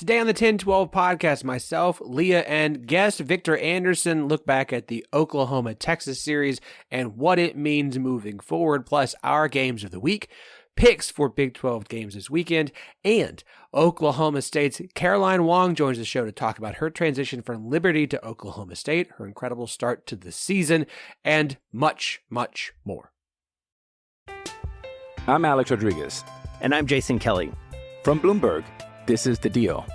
Today on the 10-12 podcast, myself, Leah, and guest Victor Anderson look back at the Oklahoma-Texas series and what it means moving forward, plus our games of the week, picks for Big 12 games this weekend, and Oklahoma State's Caroline Wang joins the show to talk about her transition from Liberty to Oklahoma State, her incredible start to the season, and much, much more. I'm Alex Rodriguez. And I'm Jason Kelly. From Bloomberg, this is The Deal.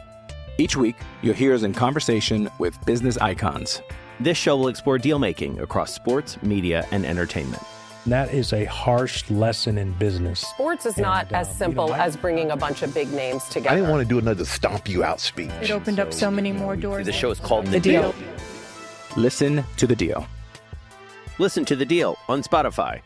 Each week, you'll hear us in conversation with business icons. This show will explore deal-making across sports, media, and entertainment. That is a harsh lesson in business. Sports is not as simple as bringing a bunch of big names together. I didn't want to do another stomp you out speech. It opened up so many more doors. The show is called The Deal. Listen to The Deal. Listen to The Deal on Spotify.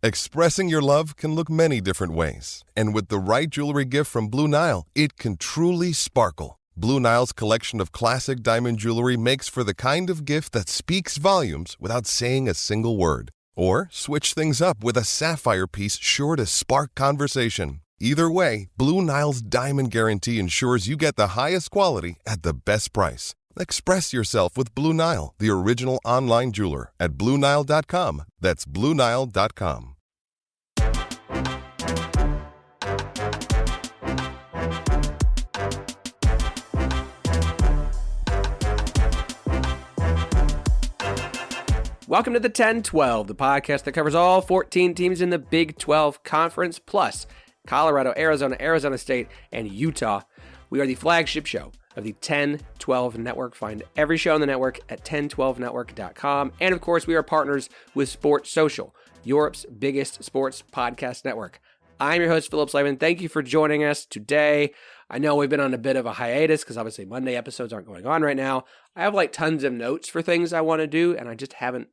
Expressing your love can look many different ways. And with the right jewelry gift from Blue Nile, it can truly sparkle. Blue Nile's collection of classic diamond jewelry makes for the kind of gift that speaks volumes without saying a single word. Or switch things up with a sapphire piece sure to spark conversation. Either way, Blue Nile's Diamond Guarantee ensures you get the highest quality at the best price. Express yourself with Blue Nile, the original online jeweler, at BlueNile.com. That's BlueNile.com. Welcome to the 10-12, the podcast that covers all 14 teams in the Big 12 Conference, plus Colorado, Arizona, Arizona State, and Utah. We are the flagship show of the 10-12 Network. Find every show on the network at 1012network.com. And of course, we are partners with Sports Social, Europe's biggest sports podcast network. I'm your host, Phillip Slavin. Thank you for joining us today. I know we've been on a bit of a hiatus because obviously Monday episodes aren't going on right now. I have like tons of notes for things I want to do, and I just haven't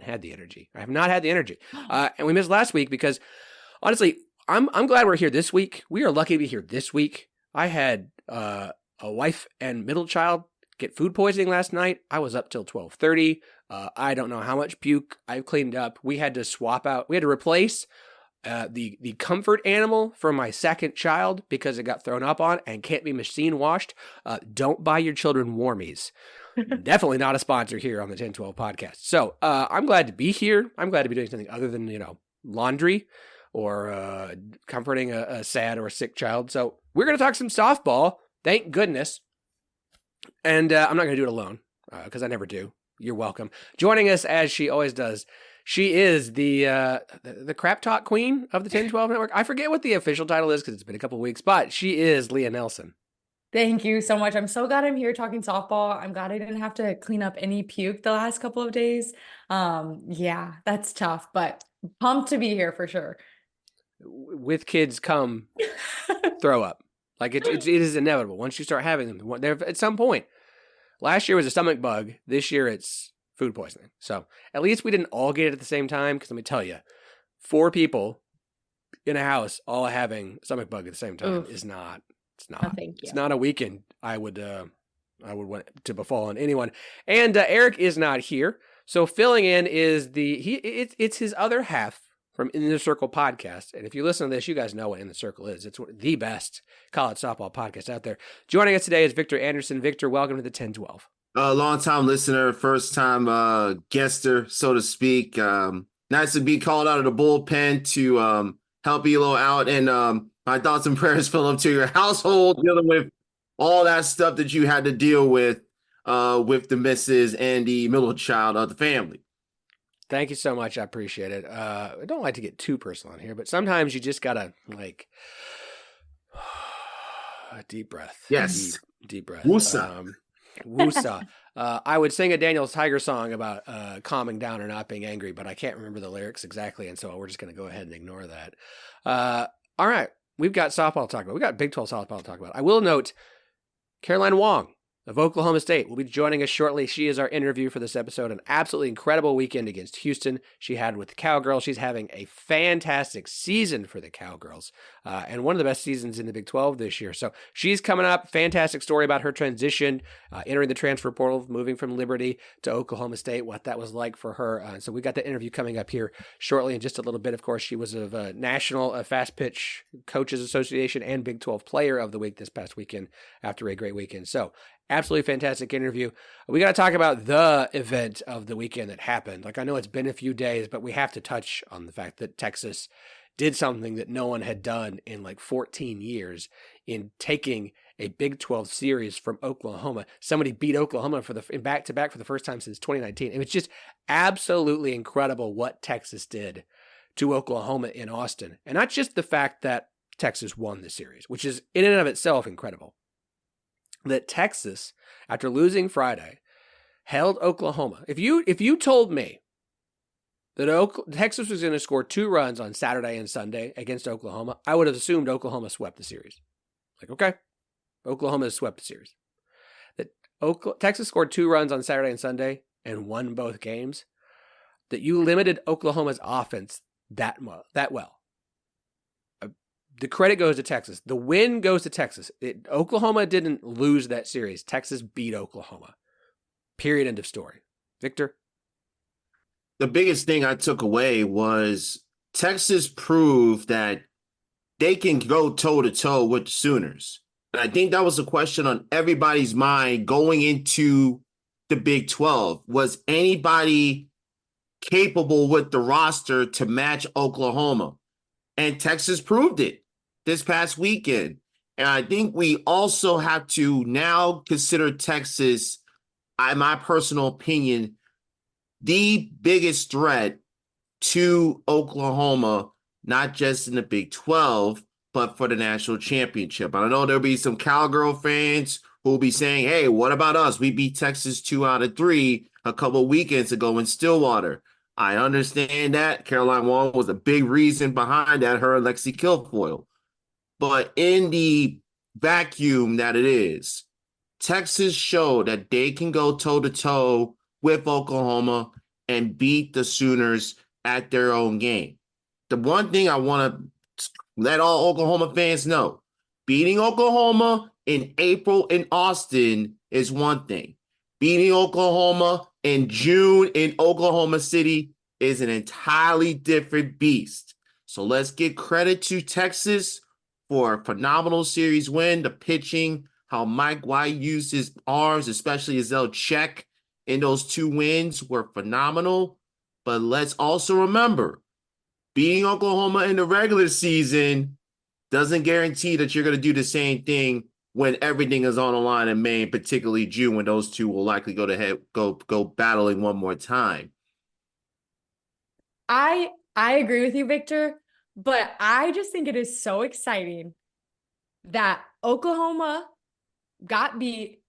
had the energy. I have not had the energy. And we missed last week because honestly, I'm glad we're here this week. We are lucky to be here this week. I had a wife and middle child get food poisoning last night. I was up till 12:30. I don't know how much puke I've cleaned up. We had to swap out. We had to replace the comfort animal for my second child because it got thrown up on and can't be machine washed. Don't buy your children warmies. Definitely not a sponsor here on the 10-12 podcast. So I'm glad to be here. I'm glad to be doing something other than, laundry or comforting a sad or a sick child. So we're going to talk some softball. Thank goodness. And I'm not going to do it alone because I never do. You're welcome. Joining us as she always does. She is the crap talk queen of the 10-12 Network. I forget what the official title is because it's been a couple weeks, but she is Leah Nelson. Thank you so much. I'm so glad I'm here talking softball. I'm glad I didn't have to clean up any puke the last couple of days. Yeah, that's tough, but pumped to be here for sure. With kids come throw up. Like it is inevitable. Once you start having them, at some point. Last year was a stomach bug. This year it's food poisoning. So at least we didn't all get it at the same time. Because let me tell you, 4 people in a house all having stomach bug at the same time is not. It's not. Oh, thank you. It's not a weekend I would want to befall on anyone. And Eric is not here, so filling in is it's his other half from In the Circle podcast. And if you listen to this, you guys know what In the Circle is. It's the best college softball podcast out there. Joining us today is Victor Anderson. Victor, welcome to the 10-12. Long-time listener, first-time guester, so to speak. Nice to be called out of the bullpen to help Elo out. And my thoughts and prayers, Phillip, to your household, dealing with all that stuff that you had to deal with the missus and the middle child of the family. Thank you so much. I appreciate it. I don't like to get too personal in here, but sometimes you just gotta a deep breath. Yes. Deep breath. Woosah. Woosah. I would sing a Daniel Tiger song about calming down or not being angry, but I can't remember the lyrics exactly, and so we're just going to go ahead and ignore that. All right. We've got softball to talk about. We've got Big 12 softball to talk about. I will note Caroline Wang of Oklahoma State will be joining us shortly. She is our interview for this episode. An absolutely incredible weekend against Houston she had with the Cowgirls. She's having a fantastic season for the Cowgirls. and one of the best seasons in the Big 12 this year. So she's coming up. Fantastic story about her transition, entering the transfer portal, moving from Liberty to Oklahoma State, what that was like for her. So we got that interview coming up here shortly in just a little bit. Of course, she was a National Fast Pitch Coaches Association and Big 12 Player of the Week this past weekend after a great weekend. So absolutely fantastic interview. We got to talk about the event of the weekend that happened. Like, I know it's been a few days, but we have to touch on the fact that Texas did something that no one had done in like 14 years in taking a Big 12 series from Oklahoma. Somebody beat Oklahoma in back-to-back for the first time since 2019. It was just absolutely incredible what Texas did to Oklahoma in Austin. And not just the fact that Texas won the series, which is in and of itself incredible. That Texas, after losing Friday, held Oklahoma. If you told me that Texas was going to score 2 runs on Saturday and Sunday against Oklahoma, I would have assumed Oklahoma swept the series. Like, okay, Oklahoma has swept the series. That Texas scored 2 runs on Saturday and Sunday and won both games. That you limited Oklahoma's offense that well. The credit goes to Texas. The win goes to Texas. Oklahoma didn't lose that series. Texas beat Oklahoma. Period. End of story. Victor? The biggest thing I took away was Texas proved that they can go toe-to-toe with the Sooners. And I think that was a question on everybody's mind going into the Big 12. Was anybody capable with the roster to match Oklahoma? And Texas proved it this past weekend. And I think we also have to now consider Texas, in my personal opinion, the biggest threat to Oklahoma, not just in the Big 12, but for the national championship. I know there'll be some Cowgirl fans who will be saying, hey, what about us? We beat Texas 2 out of 3 a couple of weekends ago in Stillwater. I understand that. Caroline Wang was a big reason behind that, her and Lexi Kilfoyle. But in the vacuum that it is, Texas showed that they can go toe-to-toe with Oklahoma and beat the Sooners at their own game. The one thing I want to let all Oklahoma fans know, beating Oklahoma in April in Austin is one thing. Beating Oklahoma in June in Oklahoma City is an entirely different beast. So let's give credit to Texas for a phenomenal series win, the pitching, how Mike White used his arms, especially his check in those 2 wins were phenomenal. But let's also remember, beating Oklahoma in the regular season doesn't guarantee that you're going to do the same thing when everything is on the line in May, and particularly June, when those 2 will likely go battling one more time. I agree with you, Victor, but I just think it is so exciting that Oklahoma got beat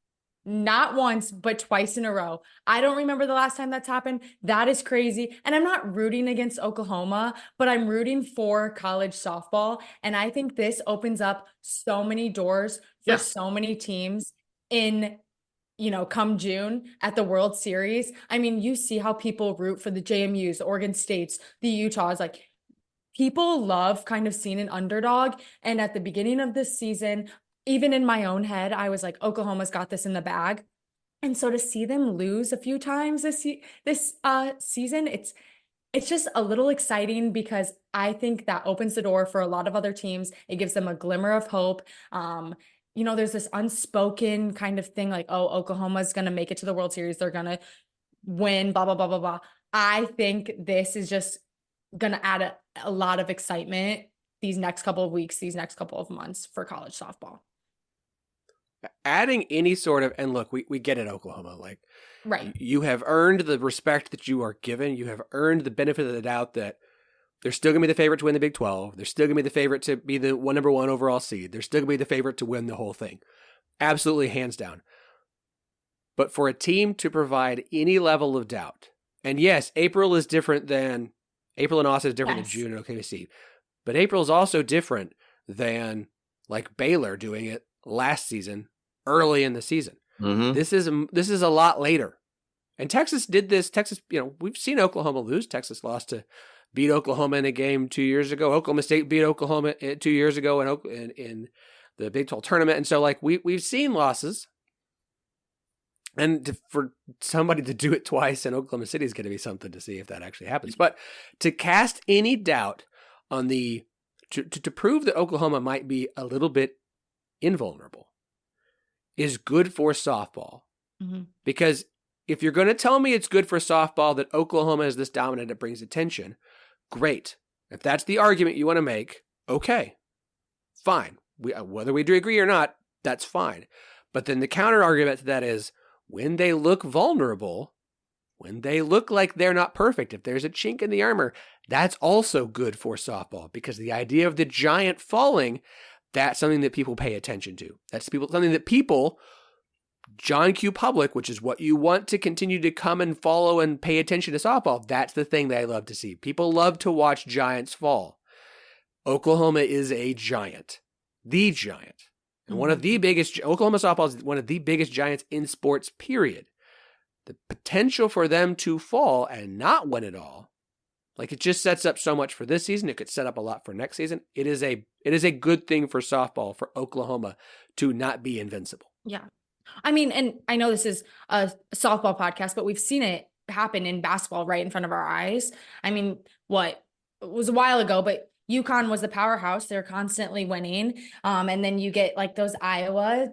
not once, but twice in a row. I don't remember the last time that's happened. That is crazy. And I'm not rooting against Oklahoma, but I'm rooting for college softball. And I think this opens up so many doors for so many teams in, come June at the World Series. I mean, you see how people root for the JMUs, the Oregon States, the Utahs. Like, people love kind of seeing an underdog. And at the beginning of this season, even in my own head, I was like, Oklahoma's got this in the bag. And so to see them lose a few times this season, it's just a little exciting because I think that opens the door for a lot of other teams. It gives them a glimmer of hope. There's this unspoken kind of thing like, oh, Oklahoma's going to make it to the World Series. They're going to win, blah, blah, blah, blah, blah. I think this is just going to add a lot of excitement these next couple of weeks, these next couple of months for college softball. Adding any sort of, and look, we get it, Oklahoma. Like, right. You have earned the respect that you are given. You have earned the benefit of the doubt that they're still going to be the favorite to win the Big 12. They're still going to be the favorite to be the number 1 overall seed. They're still going to be the favorite to win the whole thing. Absolutely, hands down. But for a team to provide any level of doubt, and yes, April in Austin is different than June in OKC. But April is also different than like Baylor doing it last season, early in the season. Mm-hmm. This is a lot later. And Texas did this. Texas, we've seen Oklahoma lose. Texas lost beat Oklahoma in a game 2 years ago. Oklahoma State beat Oklahoma 2 years ago in the Big 12 tournament. And so, like, we've seen losses. And for somebody to do it twice in Oklahoma City is going to be something to see if that actually happens. But to cast any doubt on to prove that Oklahoma might be a little bit invulnerable is good for softball. Mm-hmm. Because if you're going to tell me it's good for softball that Oklahoma is this dominant, it brings attention, great. If that's the argument you want to make, okay, fine. Whether we do agree or not, that's fine. But then the counter argument to that is, when they look vulnerable, when they look like they're not perfect, if there's a chink in the armor, that's also good for softball, because the idea of the giant falling, that's something that people pay attention to. That's something that people, John Q. Public, which is what you want to continue to come and follow and pay attention to softball, that's the thing that I love to see. People love to watch giants fall. Oklahoma is a giant, the giant. And one of the biggest, Oklahoma softball is one of the biggest giants in sports, period. The potential for them to fall and not win it all, like, it just sets up so much for this season. It could set up a lot for next season. It is a good thing for softball, for Oklahoma to not be invincible. Yeah. I mean, and I know this is a softball podcast, but we've seen it happen in basketball right in front of our eyes. I mean, it was a while ago, but UConn was the powerhouse. They're constantly winning. And then you get like those Iowa,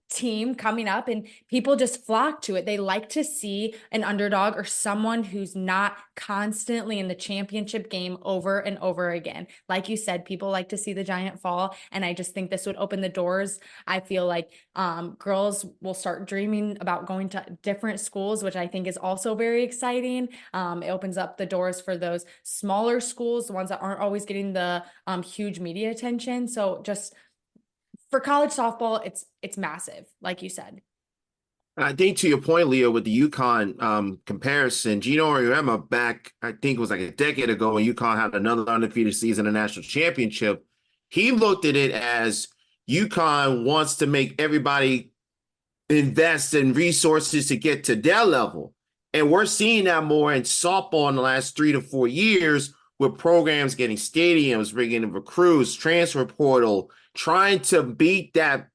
team coming up, and people just flock to it. They like to see an underdog or someone who's not constantly in the championship game over and over again. Like you said, people like to see the giant fall. And I just think this would open the doors. I feel like girls will start dreaming about going to different schools, which I think is also very exciting. It opens up the doors for those smaller schools, the ones that aren't always getting the huge media attention. So just for college softball, it's massive, like you said. I think to your point, Leo, with the UConn comparison, Gino Auriemma back, I think it was like a decade ago when UConn had another undefeated season, a national championship, he looked at it as UConn wants to make everybody invest in resources to get to their level. And we're seeing that more in softball in the last 3 to 4 years, with programs getting stadiums, bringing in recruits, transfer portal, trying to beat that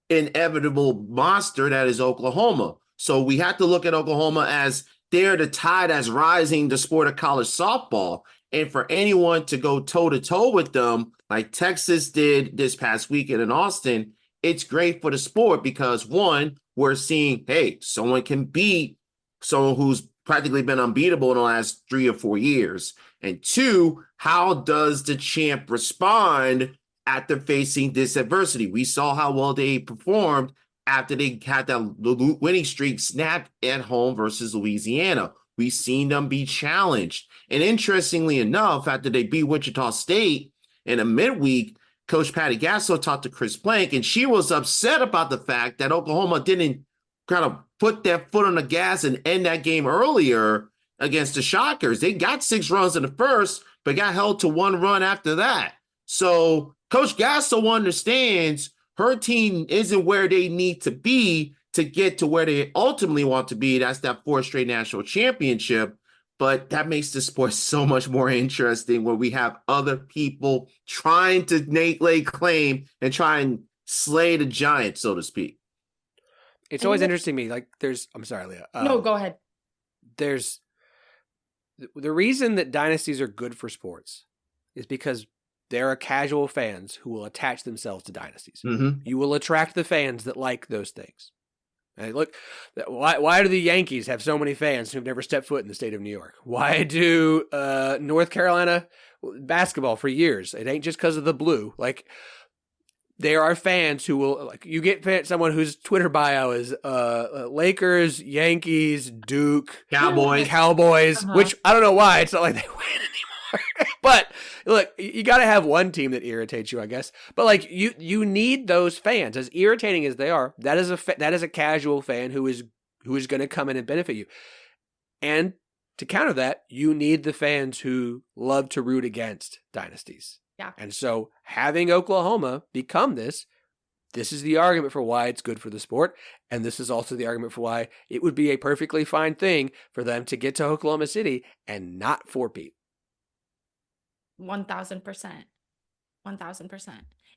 inevitable monster that is Oklahoma. So we have to look at Oklahoma as they're the tide that's rising the sport of college softball. And for anyone to go toe-to-toe with them, like Texas did this past weekend in Austin, it's great for the sport because, one, we're seeing, hey, someone can beat someone who's practically been unbeatable in the last 3 or 4 years. And two, how does the champ respond after facing this adversity? We saw how well they performed after they had that winning streak snapped at home versus Louisiana. We've seen them be challenged. And interestingly enough, after they beat Wichita State in a midweek, Coach Patty Gasso talked to Chris Plank, and she was upset about the fact that Oklahoma didn't kind of put their foot on the gas and end that game earlier against the Shockers. They got 6 runs in the first, but got held to 1 run after that. So Coach Gasso understands her team isn't where they need to be to get to where they ultimately want to be. That's that 4th straight national championship. But that makes the sport so much more interesting when we have other people trying to lay claim and try and slay the giant, so to speak. It's always interesting to me. Like, I'm sorry, Leah. No, go ahead. There's the reason that dynasties are good for sports is because there are casual fans who will attach themselves to dynasties. Mm-hmm. You will attract the fans that like those things. And look, why do the Yankees have so many fans who've never stepped foot in the state of New York? Why do North Carolina basketball for years? It ain't just because of the blue. Like, there are fans who will, like, you get someone whose Twitter bio is Lakers, Yankees, Duke, Cowboys, which I don't know why. It's not like they win anymore. But look, you got to have one team that irritates you, I guess. But like, you need those fans, as irritating as they are. That is a casual fan who is going to come in and benefit you. And to counter that, you need the fans who love to root against dynasties. Yeah. And so having Oklahoma become this is the argument for why it's good for the sport. And this is also the argument for why it would be a perfectly fine thing for them to get to Oklahoma City and not four-peat. 1,000%. 1,000%.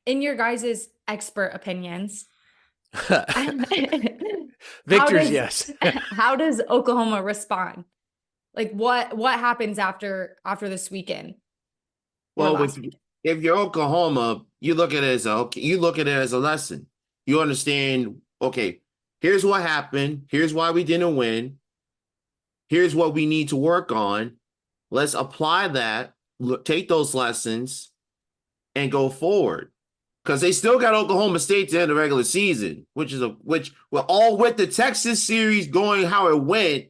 In your guys' expert opinions, Victor's yes. How does Oklahoma respond? Like what happens after this weekend? Well, if you're Oklahoma, you look at it as a lesson. You understand, okay, here's what happened. Here's why we didn't win. Here's what we need to work on. Let's apply that, take those lessons, and go forward. Because they still got Oklahoma State to end the regular season, which all with the Texas series going how it went,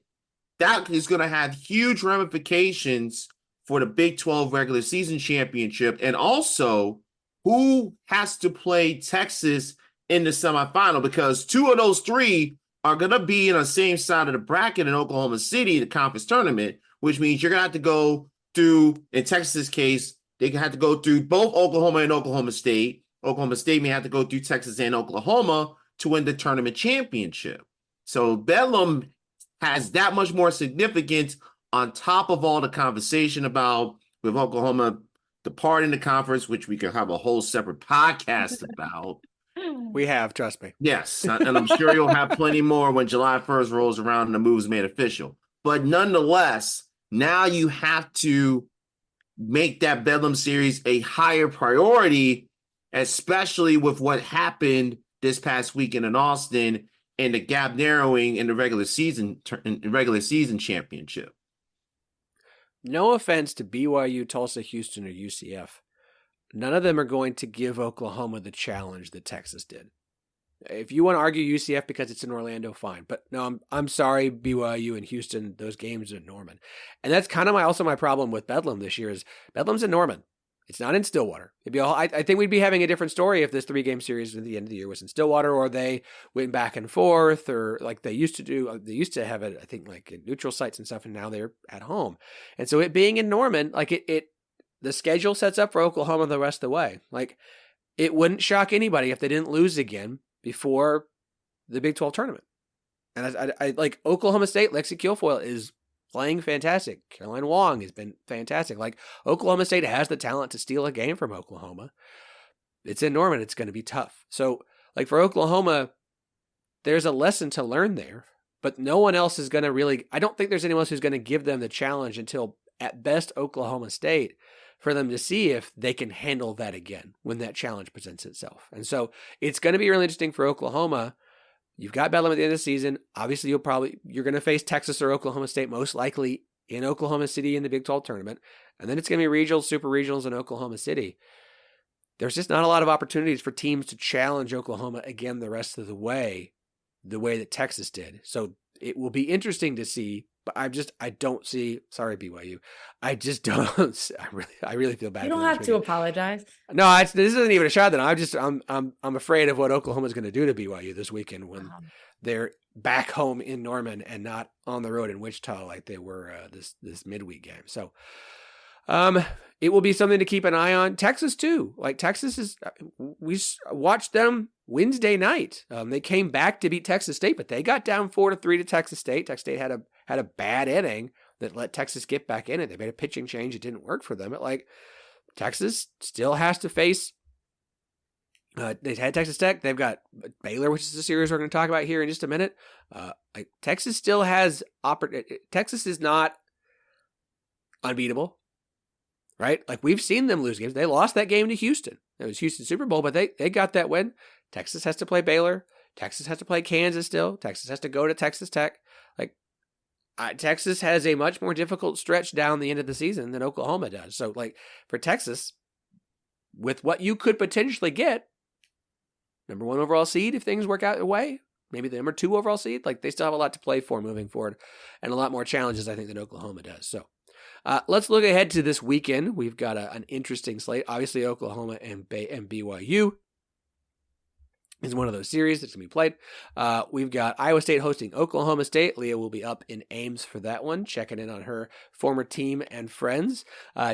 that is going to have huge ramifications for the Big 12 regular season championship. And also, who has to play Texas in the semifinal? Because 2 of those 3 are going to be in the same side of the bracket in Oklahoma City, the conference tournament, which means you're going to have to go through, in Texas' case, they have to go through both Oklahoma and Oklahoma State. Oklahoma State may have to go through Texas and Oklahoma to win the tournament championship. So Bedlam has that much more significance on top of all the conversation about with Oklahoma departing the conference, which we could have a whole separate podcast about. We have, trust me. Yes, and I'm sure you'll have plenty more when July 1st rolls around and the move's made official. But nonetheless, now you have to make that Bedlam series a higher priority, especially with what happened this past weekend in Austin and the gap narrowing in the regular season championship. No offense to BYU, Tulsa, Houston, or UCF. None of them are going to give Oklahoma the challenge that Texas did. If you want to argue UCF because it's in Orlando, fine. But no, I'm sorry, BYU and Houston, those games are in Norman. And that's kind of also my problem with Bedlam this year is Bedlam's in Norman. It's not in Stillwater. I think we'd be having a different story if this 3-game series at the end of the year was in Stillwater, or they went back and forth, or like they used to do. They used to have it, I think, like in neutral sites and stuff, and now they're at home. And so it being in Norman, like the schedule sets up for Oklahoma the rest of the way. Like it wouldn't shock anybody if they didn't lose again before the Big 12 tournament. And I like Oklahoma State. Lexi Kilfoyle is playing fantastic. Caroline Wang has been fantastic. Like Oklahoma State has the talent to steal a game from Oklahoma. It's in Norman. It's going to be tough. So like for Oklahoma, there's a lesson to learn there, but no one else is going to really, I don't think there's anyone else who's going to give them the challenge until at best Oklahoma State for them to see if they can handle that again when that challenge presents itself. And so it's going to be really interesting for Oklahoma. You've got Bedlam at the end of the season. Obviously, you're going to face Texas or Oklahoma State most likely in Oklahoma City in the Big 12 tournament. And then it's going to be regionals, super regionals in Oklahoma City. There's just not a lot of opportunities for teams to challenge Oklahoma again the rest of the way that Texas did. So it will be interesting to see, but I don't see, sorry, BYU. I just don't, I really feel bad. You don't have to apologize. No, this isn't even a shot that I'm afraid of what Oklahoma's going to do to BYU this weekend when they're back home in Norman and not on the road in Wichita like they were this midweek game. So, it will be something to keep an eye on. Texas too. Like Texas we watched them Wednesday night. They came back to beat Texas State, but they got down 4-3 to Texas State. Texas State had a bad inning that let Texas get back in it. They made a pitching change. It didn't work for them. But like Texas still has to face. They had Texas Tech. They've got Baylor, which is a series we're going to talk about here in just a minute. Like Texas still has Texas is not unbeatable. Right? Like we've seen them lose games. They lost that game to Houston. It was Houston Super Bowl, but they got that win. Texas has to play Baylor. Texas has to play Kansas still. Texas has to go to Texas Tech. Like Texas has a much more difficult stretch down the end of the season than Oklahoma does. So like for Texas, with what you could potentially get, number 1 overall seed if things work out their way, maybe the number 2 overall seed, like they still have a lot to play for moving forward and a lot more challenges I think than Oklahoma does. So let's look ahead to this weekend. We've got an interesting slate. Obviously, Oklahoma and BYU is one of those series that's going to be played. We've got Iowa State hosting Oklahoma State. Leah will be up in Ames for that one, checking in on her former team and friends.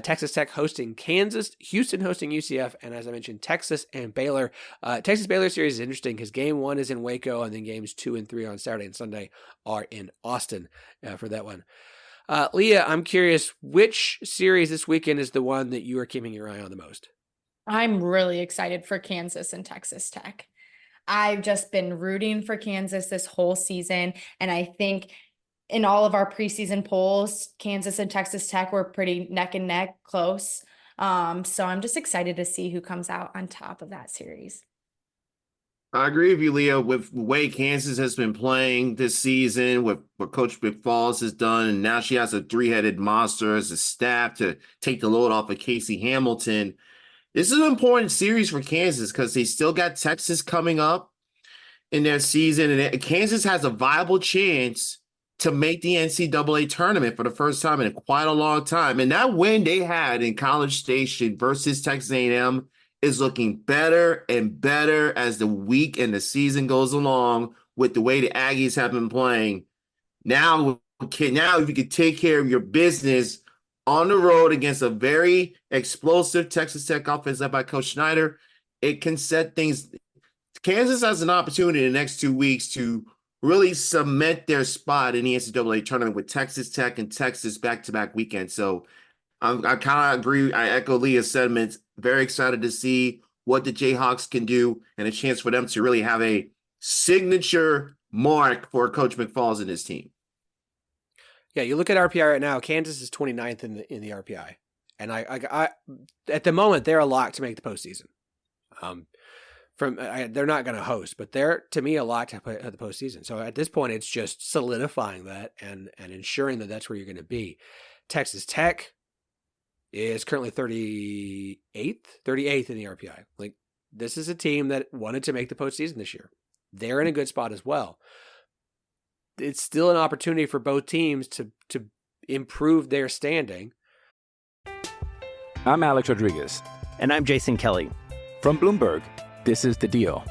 Texas Tech hosting Kansas, Houston hosting UCF, and as I mentioned, Texas and Baylor. Texas-Baylor series is interesting because game 1 is in Waco, and then games 2 and 3 on Saturday and Sunday are in Austin for that one. Leah, I'm curious, which series this weekend is the one that you are keeping your eye on the most? I'm really excited for Kansas and Texas Tech. I've just been rooting for Kansas this whole season, and I think in all of our preseason polls, Kansas and Texas Tech were pretty neck and neck close. So I'm just excited to see who comes out on top of that series. I agree with you, Leah, with the way Kansas has been playing this season, with what Coach McFalls has done, and now she has a three-headed monster as a staff to take the load off of Casey Hamilton. This is an important series for Kansas because they still got Texas coming up in their season, and Kansas has a viable chance to make the NCAA tournament for the first time in quite a long time. And that win they had in College Station versus Texas A&M is looking better and better as the week and the season goes along with the way the Aggies have been playing. Now if you can take care of your business on the road against a very explosive Texas Tech offense led by Coach Schneider, it can set things. Kansas has an opportunity in the next 2 weeks to really cement their spot in the NCAA tournament with Texas Tech and Texas back-to-back weekends. So I kind of agree. I echo Leah's sentiments. Very excited to see what the Jayhawks can do and a chance for them to really have a signature mark for Coach McFalls and his team. Yeah, you look at RPI right now. Kansas is 29th in the RPI, and I at the moment they're a lock to make the postseason. They're not going to host, but they're, to me, a lot to put at the postseason. So at this point, it's just solidifying that and ensuring that that's where you're going to be. Texas Tech is currently 38th in the RPI. Like, this is a team that wanted to make the postseason this year. They're in a good spot as well. It's still an opportunity for both teams to improve their standing. I'm Alex Rodriguez. And I'm Jason Kelly. From Bloomberg, this is The Deal.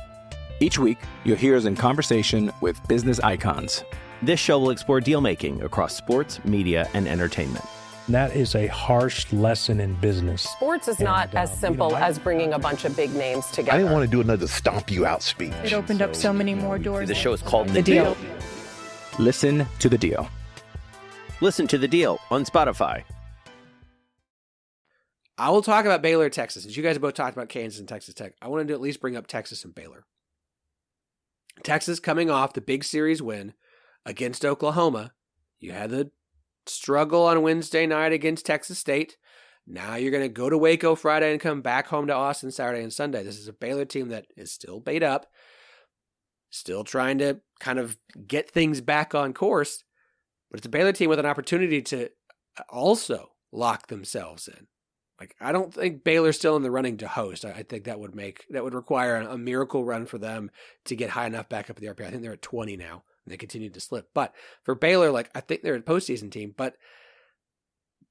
Each week, you'll hear us in conversation with business icons. This show will explore deal-making across sports, media, and entertainment. That is a harsh lesson in business. Sports is not as simple as bringing a bunch of big names together. I didn't want to do another stomp you out speech. It opened up so many more doors. The show is called The Deal. Listen to The Deal. Listen to The Deal on Spotify. I will talk about Baylor, Texas. Since you guys have both talked about Kansas and Texas Tech, I wanted to at least bring up Texas and Baylor. Texas coming off the big series win against Oklahoma. You had the struggle on Wednesday night against Texas State. Now you're going to go to Waco Friday and come back home to Austin Saturday and Sunday. This is a Baylor team that is still beat up, still trying to kind of get things back on course, but it's a Baylor team with an opportunity to also lock themselves in. Like, I don't think Baylor's still in the running to host. I think that would require a miracle run for them to get high enough back up at the RPI. I think they're at 20 now, and they continue to slip. But for Baylor, I think they're a postseason team, but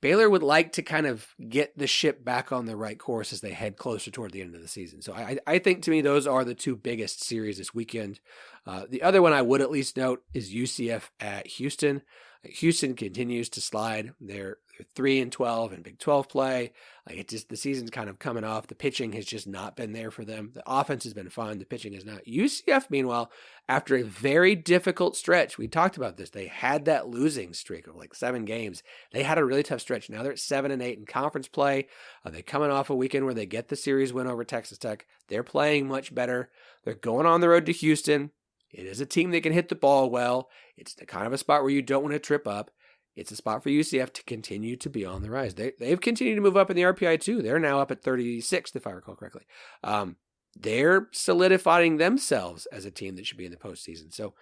Baylor would like to kind of get the ship back on the right course as they head closer toward the end of the season. So I think, to me, those are the two biggest series this weekend. The other one I would at least note is UCF at Houston. Houston continues to slide. They're 3-12 in Big 12 play. The season's kind of coming off. The pitching has just not been there for them. The offense has been fine. The pitching is not. UCF, meanwhile, after a very difficult stretch, we talked about this. They had that losing streak of 7 games. They had a really tough stretch. Now they're at 7-8 in conference play. They're coming off a weekend where they get the series win over Texas Tech. They're playing much better. They're going on the road to Houston. It is a team that can hit the ball well. It's the kind of a spot where you don't want to trip up. It's a spot for UCF to continue to be on the rise. They've continued to move up in the RPI too. They're now up at 36th, if I recall correctly. They're solidifying themselves as a team that should be in the postseason. So,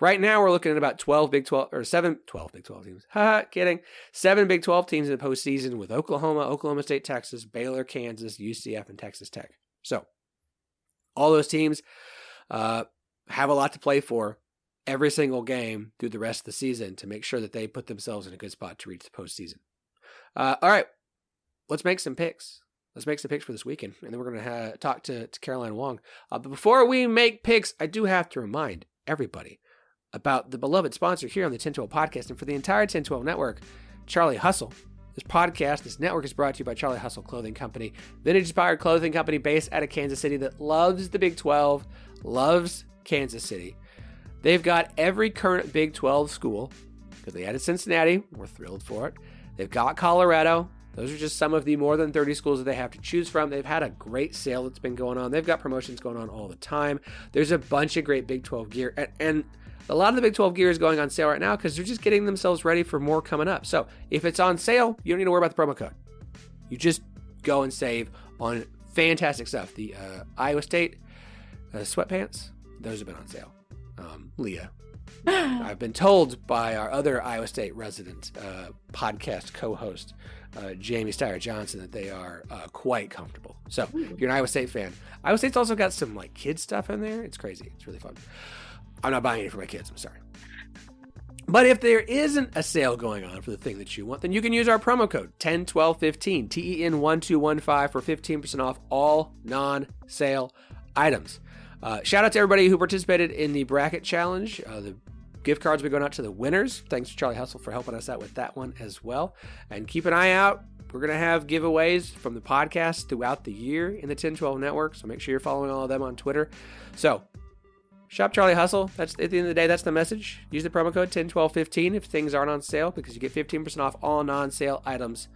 right now, we're looking at about 12 Big 12 or 12 Big 12 teams. Kidding. 7 Big 12 teams in the postseason with Oklahoma, Oklahoma State, Texas, Baylor, Kansas, UCF, and Texas Tech. So, all those teams have a lot to play for every single game through the rest of the season to make sure that they put themselves in a good spot to reach the postseason. All right, let's make some picks. Let's make some picks for this weekend, and then we're going to talk to Caroline Wang. But before we make picks, I do have to remind everybody about the beloved sponsor here on the 1012 podcast and for the entire 1012 network, Charlie Hustle. This network is brought to you by Charlie Hustle Clothing Company, vintage-inspired clothing company based out of Kansas City that loves the Big 12, loves Kansas City. They've got every current Big 12 school If they added Cincinnati, we're thrilled for it. They've got Colorado. Those are just some of the more than 30 schools that they have to choose from. They've had a great sale that's been going on. They've got promotions going on all the time. There's a bunch of great Big 12 gear. And a lot of the Big 12 gear is going on sale right now because they're just getting themselves ready for more coming up. So if it's on sale, you don't need to worry about the promo code. You just go and save on fantastic stuff. The Iowa State sweatpants, those have been on sale. Leah, I've been told by our other Iowa State resident podcast co-host, Jamie Steyer Johnson, that they are quite comfortable. So if you're an Iowa State fan, Iowa State's also got some like kid stuff in there. It's crazy. It's really fun. I'm not buying any for my kids. I'm sorry. But if there isn't a sale going on for the thing that you want, then you can use our promo code 101215 TEN1215 for 15% off all non-sale items. Shout out to everybody who participated in the bracket challenge. The gift cards will be going out to the winners. Thanks to Charlie Hustle for helping us out with that one as well. And keep an eye out. We're going to have giveaways from the podcast throughout the year in the 1012 network. So make sure you're following all of them on Twitter. So shop Charlie Hustle. That's at the end of the day, that's the message. Use the promo code 101215 if things aren't on sale, because you get 15% off all non-sale items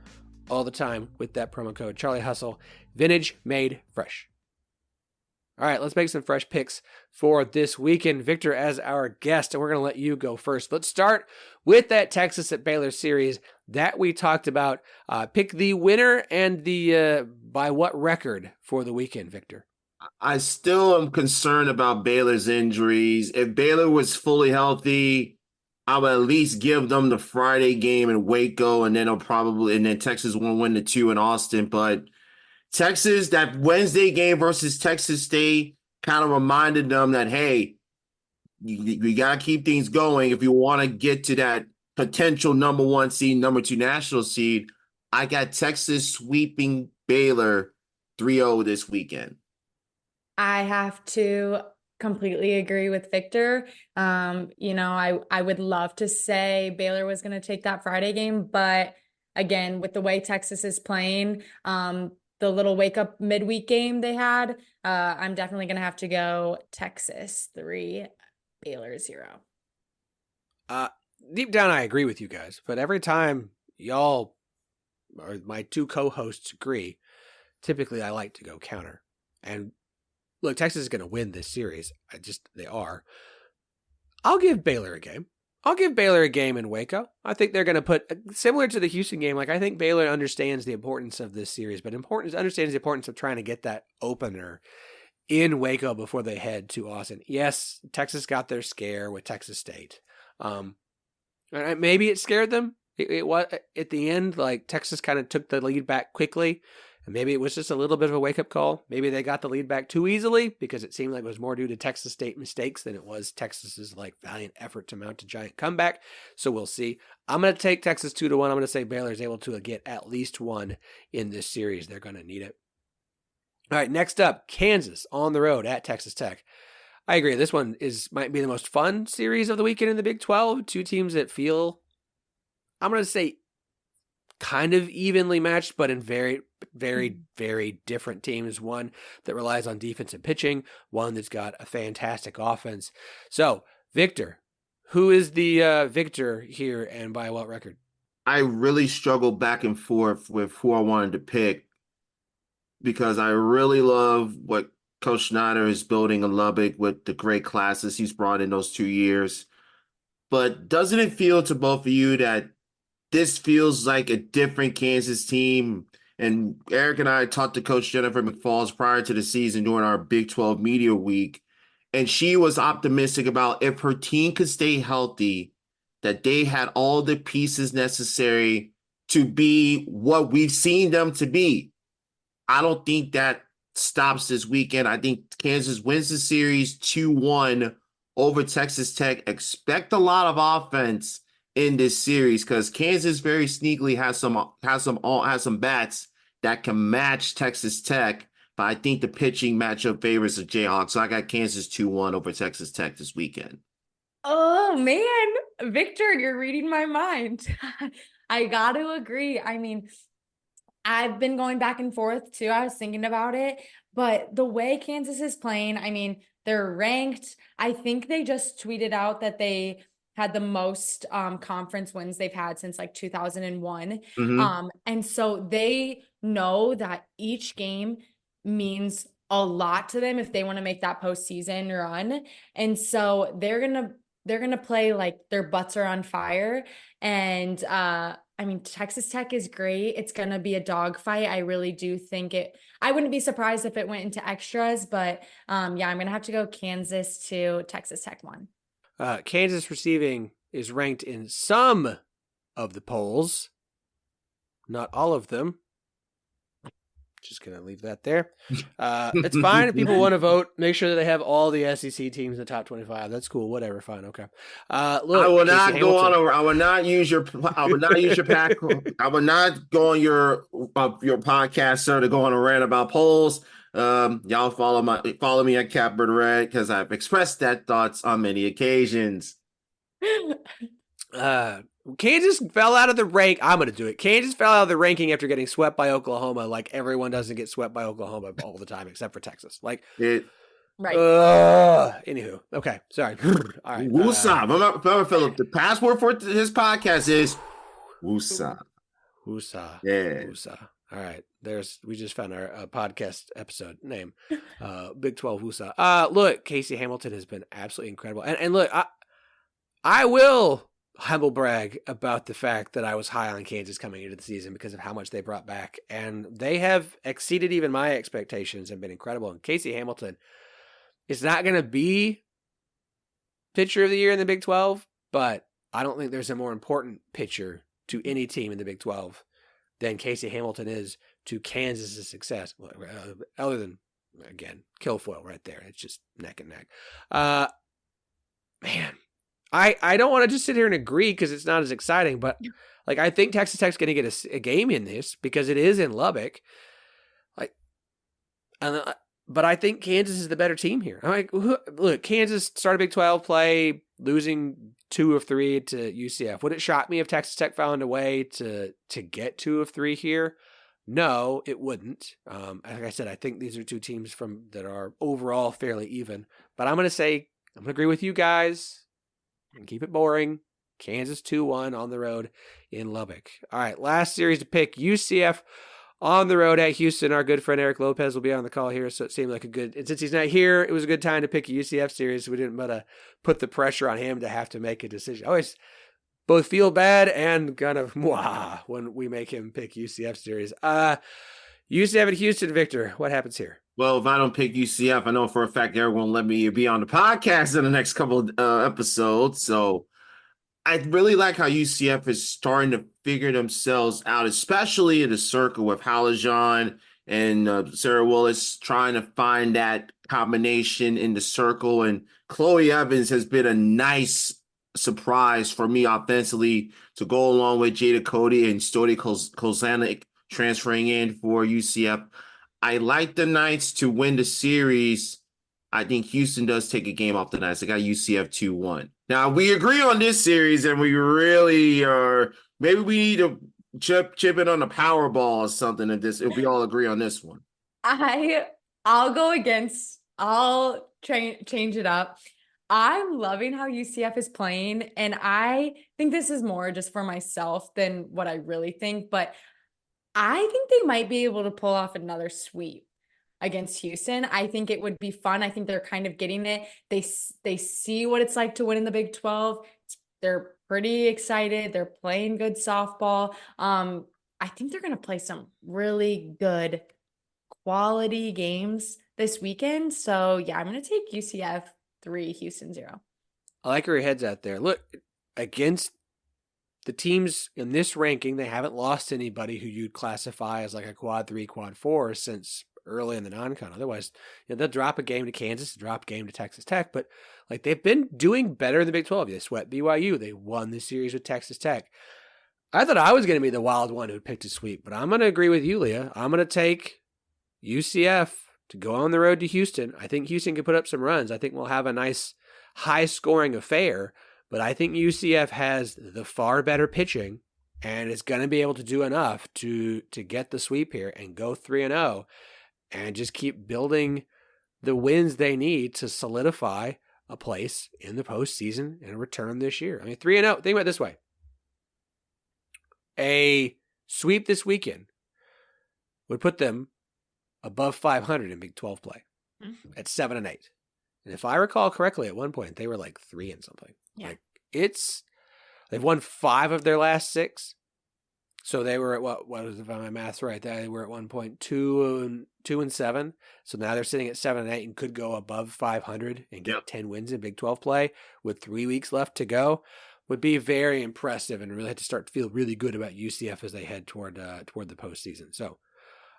all the time with that promo code Charlie Hustle. Vintage made fresh. All right, let's make some fresh picks for this weekend. Victor as our guest, and we're going to let you go first. Let's start with that Texas at Baylor series that we talked about. Pick the winner and the by what record for the weekend, Victor. I still am concerned about Baylor's injuries. If Baylor was fully healthy, I would at least give them the Friday game in Waco, and then Texas will win the 2 in Austin. But Texas, that Wednesday game versus Texas State kind of reminded them that, hey, you got to keep things going if you want to get to that potential number 1 seed, number 2 national seed. I got Texas sweeping Baylor 3-0 this weekend. I have to completely agree with Victor. I would love to say Baylor was going to take that Friday game, but again, with the way Texas is playing, the little wake up midweek game they had, I'm definitely going to have to go Texas 3, Baylor 0. Deep down, I agree with you guys, but every time y'all or my 2 co-hosts agree, typically I like to go counter. And look, Texas is going to win this series. They are. I'll give Baylor a game. I'll give Baylor a game in Waco. I think they're going to put, similar to the Houston game, I think Baylor understands the importance of this series, but understands the importance of trying to get that opener in Waco before they head to Austin. Yes, Texas got their scare with Texas State. Maybe it scared them. It was at the end, like Texas kind of took the lead back quickly. And maybe it was just a little bit of a wake-up call. Maybe they got the lead back too easily because it seemed like it was more due to Texas State mistakes than it was Texas's valiant effort to mount a giant comeback. So we'll see. I'm going to take Texas 2-1. I'm going to say Baylor's able to get at least 1 in this series. They're going to need it. All right, next up, Kansas on the road at Texas Tech. I agree. This one might be the most fun series of the weekend in the Big 12. 2 teams that feel, I'm going to say, kind of evenly matched, but in very, very, very different teams. One that relies on defense and pitching, one that's got a fantastic offense. So, Victor, who is the victor here and by what record? I really struggled back and forth with who I wanted to pick because I really love what Coach Schneider is building in Lubbock with the great classes he's brought in those 2 years. But doesn't it feel to both of you that this feels like a different Kansas team? And Eric and I talked to Coach Jennifer McFalls prior to the season during our Big 12 Media Week, and she was optimistic about if her team could stay healthy, that they had all the pieces necessary to be what we've seen them to be. I don't think that stops this weekend. I think Kansas wins the series 2-1 over Texas Tech. Expect a lot of offense in this series because Kansas very sneakily has some bats that can match Texas Tech, but I think the pitching matchup favors the Jayhawks. So I got Kansas 2-1 over Texas Tech this weekend. Oh man, Victor, you're reading my mind. I got to agree. I mean, I've been going back and forth too. I was thinking about it, but the way Kansas is playing, I mean, they're ranked. I think they just tweeted out that they had the most conference wins they've had since like 2001. Mm-hmm. And so they know that each game means a lot to them if they want to make that postseason run. And so they're gonna play like their butts are on fire. And I mean, Texas Tech is great. It's gonna be a dogfight. I really do think it. I wouldn't be surprised if it went into extras, but yeah, I'm gonna have to go Kansas 2, Texas Tech 1. Kansas receiving is ranked in some of the polls, not all of them. Just going to leave that there. It's fine if people want to vote. Make sure that they have all the SEC teams in the top 25. That's cool. Whatever. Fine. Okay. Look, I will Casey not go Hamilton. on. I will not use your pack. I will not go on your podcast, sir, to go on a rant about polls. Y'all follow me at Catbird Red because I've expressed that thoughts on many occasions. Kansas fell out of the rank. I'm going to do it. Kansas fell out of the ranking after getting swept by Oklahoma. Like everyone doesn't get swept by Oklahoma all the time, except for Texas. Like it. Right. Anywho. Okay. Sorry. All right. Woosah. Remember, Phillip, the password for his podcast is Woosah. Woosah. Yeah. Woosah. All right. We just found our podcast episode name. Big 12 Woosah. Look, Casey Hamilton has been absolutely incredible. And look, I will humble brag about the fact that I was high on Kansas coming into the season because of how much they brought back. And they have exceeded even my expectations and been incredible. And Casey Hamilton is not going to be pitcher of the year in the Big 12, but I don't think there's a more important pitcher to any team in the Big 12 than Casey Hamilton is to Kansas' success. Other than, again, Kilfoyle right there. It's just neck and neck. Man. I don't want to just sit here and agree because it's not as exciting, but like I think Texas Tech's going to get a game in this because it is in Lubbock. But I think Kansas is the better team here. I'm like, look, Kansas started Big 12 play, losing 2 of 3 to UCF. Would it shock me if Texas Tech found a way to get 2 of 3 here? No, it wouldn't. Like I said, I think these are two teams that are overall fairly even. But I'm going to agree with you guys. And keep it boring. Kansas 2-1 on the road in Lubbock. All right, last series to pick. UCF on the road at Houston. Our good friend Eric Lopez will be on the call here, so it seemed like and since he's not here, it was a good time to pick a UCF series. We didn't want to put the pressure on him to have to make a decision. I always both feel bad and kind of when we make him pick UCF series. UCF at Houston, Victor, what happens here? Well, if I don't pick UCF, I know for a fact Eric won't let me be on the podcast in the next couple of episodes. So I really like how UCF is starting to figure themselves out, especially in the circle with Halajon and Sarah Willis trying to find that combination in the circle. And Chloe Evans has been a nice surprise for me offensively to go along with Jada Cody and Stody Kozanic transferring in for UCF. I like the Knights to win the series. I think Houston does take a game off the Knights. I got UCF 2-1. Now, we agree on this series, and we really are. Maybe we need to chip it on the Powerball or something if we all agree on this one. I'll go against. I'll change it up. I'm loving how UCF is playing, and I think this is more just for myself than what I really think, but I think they might be able to pull off another sweep against Houston. I think it would be fun. I think they're kind of getting it. They see what it's like to win in the Big 12. They're pretty excited. They're playing good softball. I think they're going to play some really good quality games this weekend. So yeah, I'm going to take UCF 3, Houston 0. I like where your head's at there. Look, against the teams in this ranking, they haven't lost anybody who you'd classify as like a quad 3, quad 4 since early in the non-con. Otherwise, they'll drop a game to Kansas, drop a game to Texas Tech, but like they've been doing better in the Big 12. They swept BYU. They won the series with Texas Tech. I thought I was going to be the wild one who picked a sweep, but I'm going to agree with you, Leah. I'm going to take UCF to go on the road to Houston. I think Houston can put up some runs. I think we'll have a nice high-scoring affair. But I think UCF has the far better pitching and is going to be able to do enough to get the sweep here and go 3-0 and just keep building the wins they need to solidify a place in the postseason and a return this year. I mean, 3-0. Think about it this way. A sweep this weekend would put them above 500 in Big 12 play at 7-8. And if I recall correctly, at one point, they were like 3 and something. Yeah. They've won 5 of their last 6. So they were at what was, if my math's right, they were at one point 2-7. So now they're sitting at 7-8 and could go above 500 and get 10 wins in Big 12 play with 3 weeks left to go. Would be very impressive and really have to start to feel really good about UCF as they head toward the postseason. So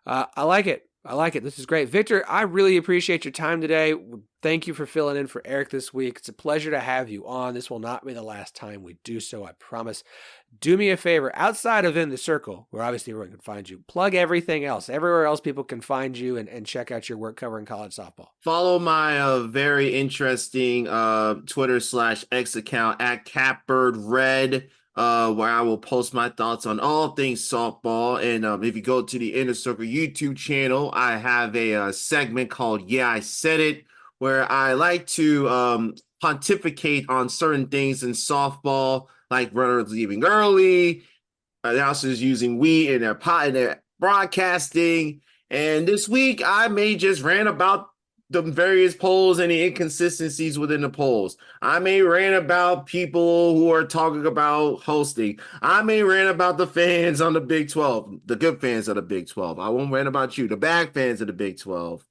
I like it. This is great. Victor, I really appreciate your time today. Thank you for filling in for Eric this week. It's a pleasure to have you on. This will not be the last time we do so, I promise. Do me a favor, outside of In the Circle, where obviously everyone can find you, plug everything else, everywhere else people can find you and check out your work covering college softball. Follow my very interesting Twitter/X account at CapbirdRed. Where I will post my thoughts on all things softball. And if you go to the Inner Circle YouTube channel, I have a segment called Yeah, I Said It, where I like to pontificate on certain things in softball, like runners leaving early, announcers using we in their broadcasting. And this week, I may just rant about the various polls and the inconsistencies within the polls. I may rant about people who are talking about hosting. I may rant about the fans on the Big 12, the good fans of the Big 12. I won't rant about you, the bad fans of the Big 12.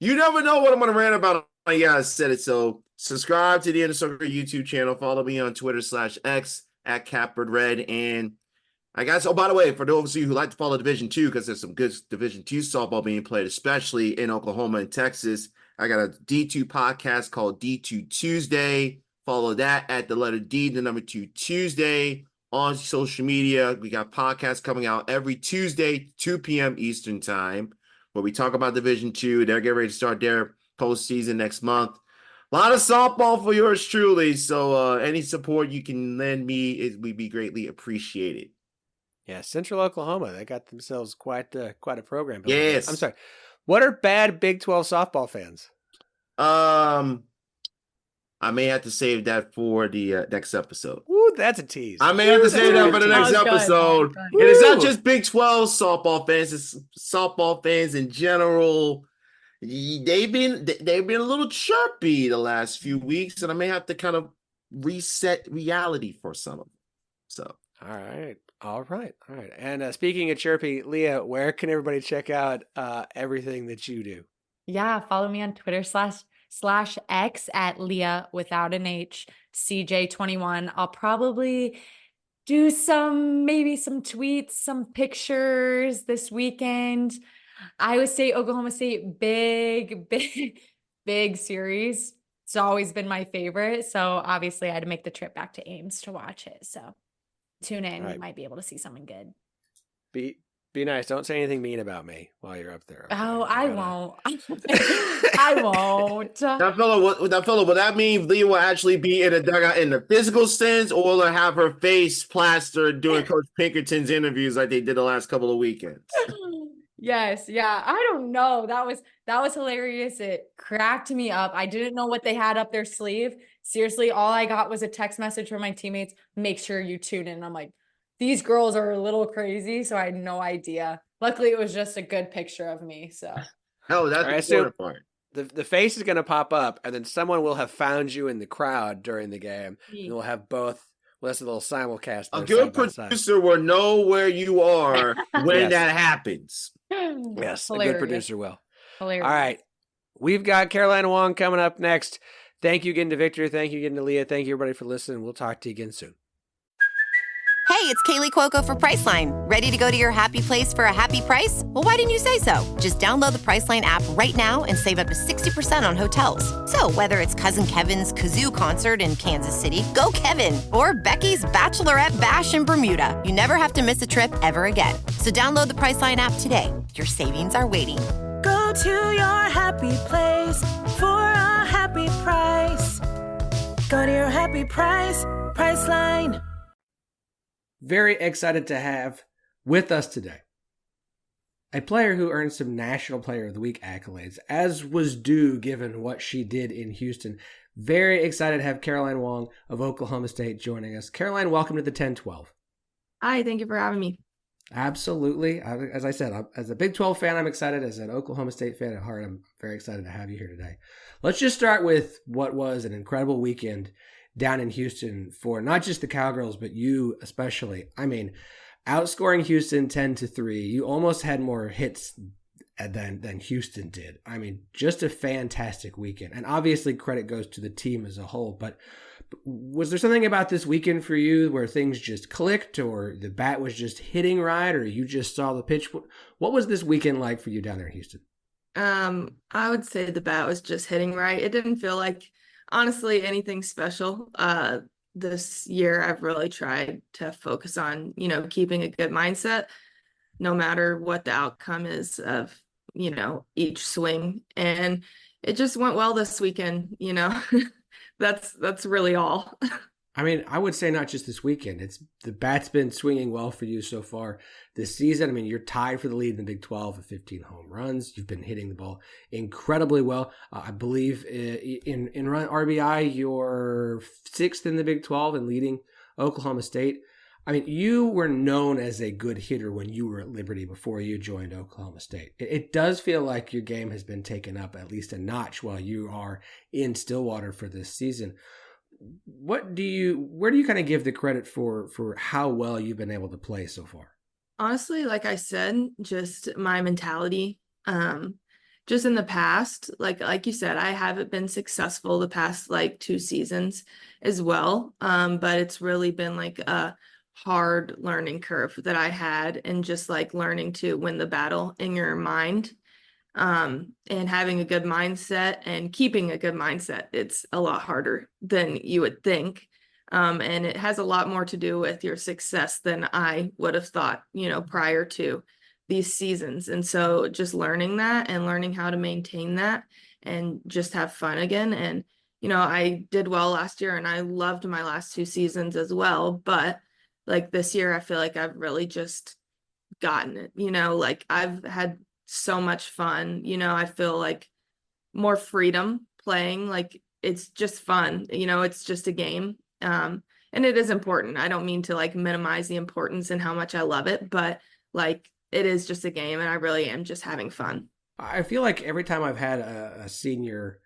You never know what I'm going to rant about. Yeah, I said it. So subscribe to the Inner Circle YouTube channel. Follow me on Twitter/X at CapbirdRed. And I guess, oh, by the way, for those of you who like to follow Division II, because there's some good Division II softball being played, especially in Oklahoma and Texas, I got a D2 podcast called D2 Tuesday. Follow that at the letter D, the number 2 Tuesday on social media. We got podcasts coming out every Tuesday, 2 p.m. Eastern time, where we talk about Division II. They're getting ready to start their postseason next month. A lot of softball for yours truly. So any support you can lend me would be greatly appreciated. Yeah, Central Oklahoma, they got themselves quite a program. Yes. I'm sorry. What are bad Big 12 softball fans? I may have to save that for the next episode. Ooh, that's a tease. I may have to save that for the next episode. And it's not just Big 12 softball fans, it's softball fans in general. They've been a little chirpy the last few weeks, and I may have to kind of reset reality for some of them. So, all right. And speaking of chirpy, Leah, where can everybody check out everything that you do? Yeah, follow me on Twitter /X at Leah without an H, CJ21. I'll probably do maybe some tweets, some pictures this weekend. Iowa State, Oklahoma State, big series. It's always been my favorite. So obviously I had to make the trip back to Ames to watch it. So tune in. Right. You might be able to see something good. Be nice. Don't say anything mean about me while you're up there. Okay? Oh, I won't. I won't. That fellow, would that mean Leah will actually be in a dugout in the physical sense, or will have her face plastered doing Coach Pinkerton's interviews like they did the last couple of weekends? Yes. Yeah. I don't know. That was hilarious. It cracked me up. I didn't know what they had up their sleeve. Seriously, all I got was a text message from my teammates. Make sure you tune in. I'm like, these girls are a little crazy. So I had no idea. Luckily, it was just a good picture of me. So. Oh, that's the important part. The face is going to pop up, and then someone will have found you in the crowd during the game. And we'll have both. Well, that's a little simulcast. A good producer will know where you are when that happens. Yes, hilarious. A good producer will. Hilarious. All right. We've got Caroline Wang coming up next. Thank you again to Victor. Thank you again to Leah. Thank you, everybody, for listening. We'll talk to you again soon. Hey, it's Kaylee Cuoco for Priceline. Ready to go to your happy place for a happy price? Well, why didn't you say so? Just download the Priceline app right now and save up to 60% on hotels. So whether it's Cousin Kevin's Kazoo Concert in Kansas City, go Kevin, or Becky's Bachelorette Bash in Bermuda, you never have to miss a trip ever again. So download the Priceline app today. Your savings are waiting. Go to your happy place for a happy price. Go to your happy price, Priceline. Very excited to have with us today a player who earned some National Player of the Week accolades, as was due given what she did in Houston. Very excited to have Caroline Wang of Oklahoma State joining us. Caroline, welcome to the 10-12. Hi, thank you for having me. Absolutely. As I said, as a Big 12 fan, I'm excited. As an Oklahoma State fan at heart, I'm very excited to have you here today. Let's just start with what was an incredible weekend down in Houston for not just the Cowgirls, but you especially. I mean, outscoring Houston 10-3, you almost had more hits than Houston did. I mean, just a fantastic weekend. And obviously credit goes to the team as a whole, but was there something about this weekend for you where things just clicked, or the bat was just hitting right, or you just saw the pitch? What was this weekend like for you down there in Houston? I would say the bat was just hitting right. It didn't feel like, honestly, anything special. This year I've really tried to focus on, keeping a good mindset no matter what the outcome is of, each swing. And it just went well this weekend, that's really all. I mean, I would say not just this weekend. The bat's been swinging well for you so far this season. I mean, you're tied for the lead in the Big 12 with 15 home runs. You've been hitting the ball incredibly well. I believe in run RBI, you're 6th in the Big 12 and leading Oklahoma State. I mean, you were known as a good hitter when you were at Liberty before you joined Oklahoma State. It does feel like your game has been taken up at least a notch while you are in Stillwater for this season. Where do you kind of give the credit for how well you've been able to play so far? Honestly, like I said, just my mentality. Just in the past, like you said, I haven't been successful the past 2 seasons as well. But it's really been like a hard learning curve that I had, and just learning to win the battle in your mind. And having a good mindset and keeping a good mindset, it's a lot harder than you would think. And it has a lot more to do with your success than I would have thought, prior to these seasons. And so just learning that and learning how to maintain that and just have fun again. And, I did well last year and I loved my last 2 seasons as well. But this year, I feel like I've really just gotten it, I've had so much fun. I feel like more freedom playing, it's just fun, it's just a game. And it is important. I don't mean to minimize the importance and how much I love it, but it is just a game and I really am just having fun. I feel like every time I've had a senior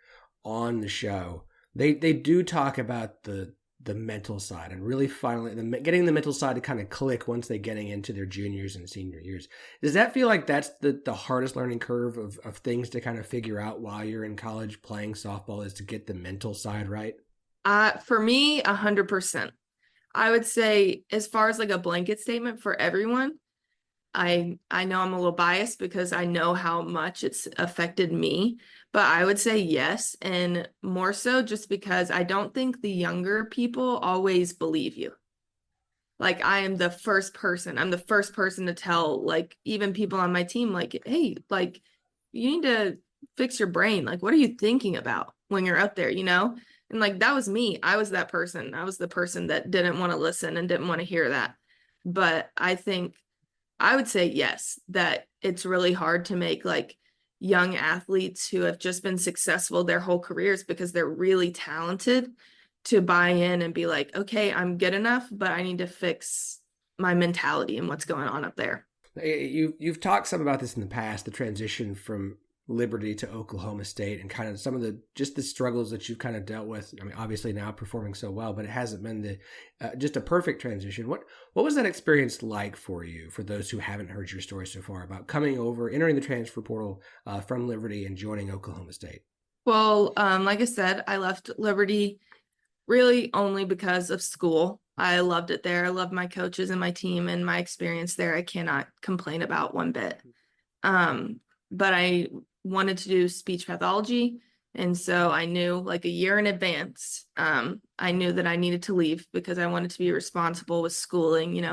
on the show, they do talk about the mental side and really finally getting the mental side to kind of click once they're getting into their juniors and senior years. Does that feel like that's the hardest learning curve of things to kind of figure out while you're in college playing softball, is to get the mental side right? For me, 100%. I would say, as far as a blanket statement for everyone, I know I'm a little biased because I know how much it's affected me, but I would say yes. And more so just because I don't think the younger people always believe you. I am the first person. I'm the first person to tell, even people on my team, hey, you need to fix your brain. What are you thinking about when you're out there, And that was me. I was that person. I was the person that didn't want to listen and didn't want to hear that. But I would say yes, that it's really hard to make young athletes who have just been successful their whole careers because they're really talented to buy in and be okay, I'm good enough, but I need to fix my mentality and what's going on up there. You've talked some about this in the past, the transition from Liberty to Oklahoma State and kind of some of the struggles that you've kind of dealt with. I mean, obviously now performing so well, but it hasn't been just a perfect transition. What was that experience like for you, for those who haven't heard your story so far, about coming over, entering the transfer portal from Liberty and joining Oklahoma State? Well, like I said, I left Liberty really only because of school. I loved it there. I loved my coaches and my team and my experience there. I cannot complain about one bit. But I wanted to do speech pathology. And so I knew a year in advance, I knew that I needed to leave because I wanted to be responsible with schooling,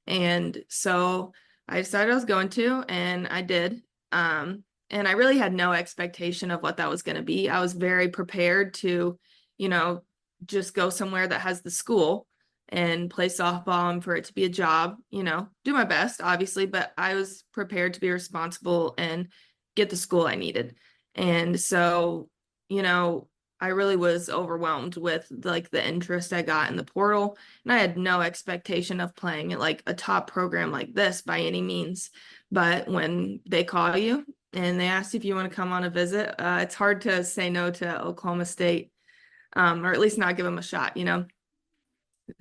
And so I decided I was going to, and I did. And I really had no expectation of what that was going to be. I was very prepared to, just go somewhere that has the school. and play softball and for it to be a job, do my best, obviously, but I was prepared to be responsible and get the school I needed. And so, I really was overwhelmed with like the interest I got in the portal, and I had no expectation of playing at like a top program like this by any means. But when they call you and they ask if you want to come on a visit, it's hard to say no to Oklahoma State, or at least not give them a shot,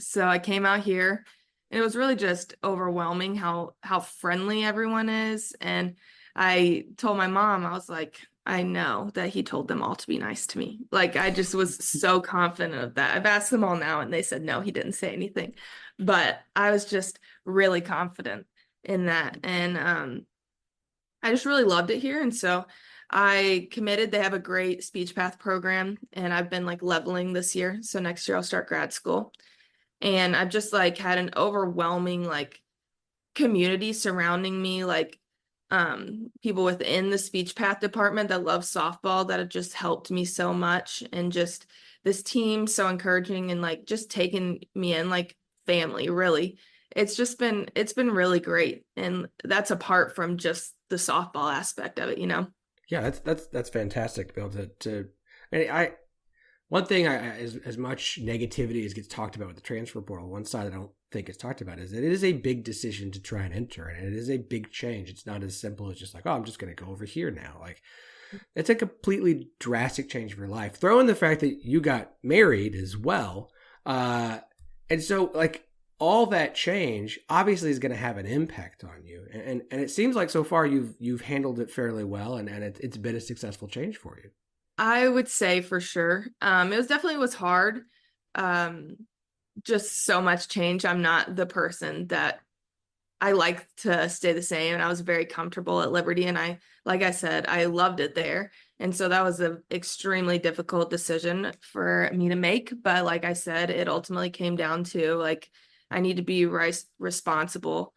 So I came out here, and it was really just overwhelming how friendly everyone is. And I told my mom, I was like, I know that he told them all to be nice to me. Like, I just was so confident of that. I've asked them all now, and they said, no, he didn't say anything. But I was just really confident in that. And I just really loved it here. And so I committed. They have a great speech path program, and I've been like leveling this year. So next year I'll start grad school. And I've just like had an overwhelming like community surrounding me, like people within the speech path department that love softball that have just helped me so much. And just this team so encouraging and like just taking me in like family, really. It's been really great. And that's apart from just the softball aspect of it, Yeah, that's fantastic to be able to and one thing as much negativity as gets talked about with the transfer portal, one side I don't think it's talked about is that it is a big decision to try and enter, and it is a big change. It's not as simple as just like, oh, I'm just going to go over here now. Like, it's a completely drastic change of your life. Throw in the fact that you got married as well, and so like all that change obviously is going to have an impact on you, and it seems like so far you've handled it fairly well, and it's been a successful change for you. I would say for sure. It was hard. Just so much change. I'm not the person that I like to stay the same. And I was very comfortable at Liberty. And like I said, I loved it there. And so that was an extremely difficult decision for me to make. But like I said, it ultimately came down to like, I need to be responsible,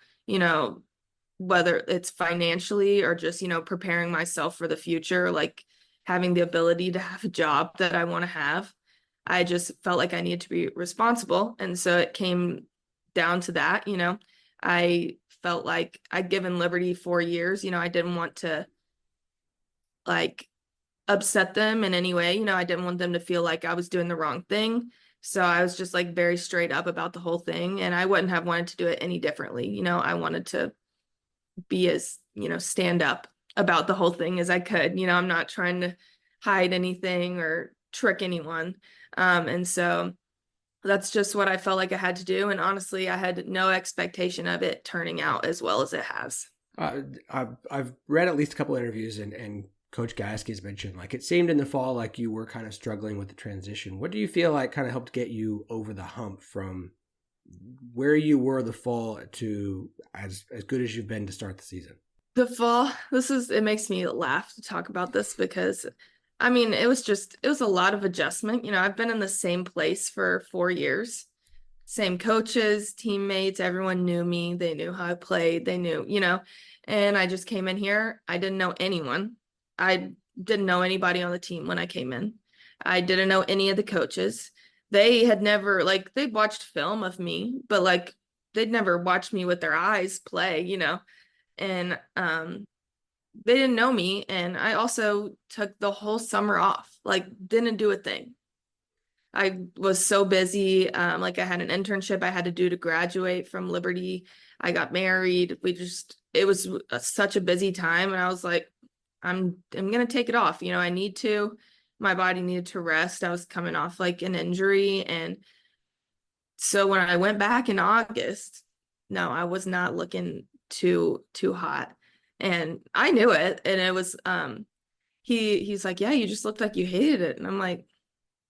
whether it's financially or just, preparing myself for the future, like having the ability to have a job that I want to have. I just felt like I needed to be responsible. And so it came down to that, I felt like I'd given Liberty 4 years, I didn't want to like upset them in any way. I didn't want them to feel like I was doing the wrong thing. So I was just like very straight up about the whole thing. And I wouldn't have wanted to do it any differently. I wanted to be as, stand up about the whole thing as I could. I'm not trying to hide anything or trick anyone. And so that's just what I felt like I had to do. And honestly, I had no expectation of it turning out as well as it has. I've read at least a couple of interviews, and Coach Gasky has mentioned, like, it seemed in the fall like you were kind of struggling with the transition. What do you feel like kind of helped get you over the hump from where you were the fall to as good as you've been to start the season? The fall, it makes me laugh to talk about this because it was a lot of adjustment. I've been in the same place for 4 years, same coaches, teammates, everyone knew me. They knew how I played. They knew, and I just came in here. I didn't know anyone. I didn't know anybody on the team when I came in. I didn't know any of the coaches. They had never, like, they'd watched film of me, but like, they'd never watched me with their eyes play, and, they didn't know me. And I also took the whole summer off, like didn't do a thing. I was so busy. Like I had an internship I had to do to graduate from Liberty. I got married. It was such a busy time. And I was like, I'm going to take it off. I need to, my body needed to rest. I was coming off like an injury. And so when I went back in August, no, I was not looking too hot. And I knew it. And it was, he's like, yeah, you just looked like you hated it. And I'm like,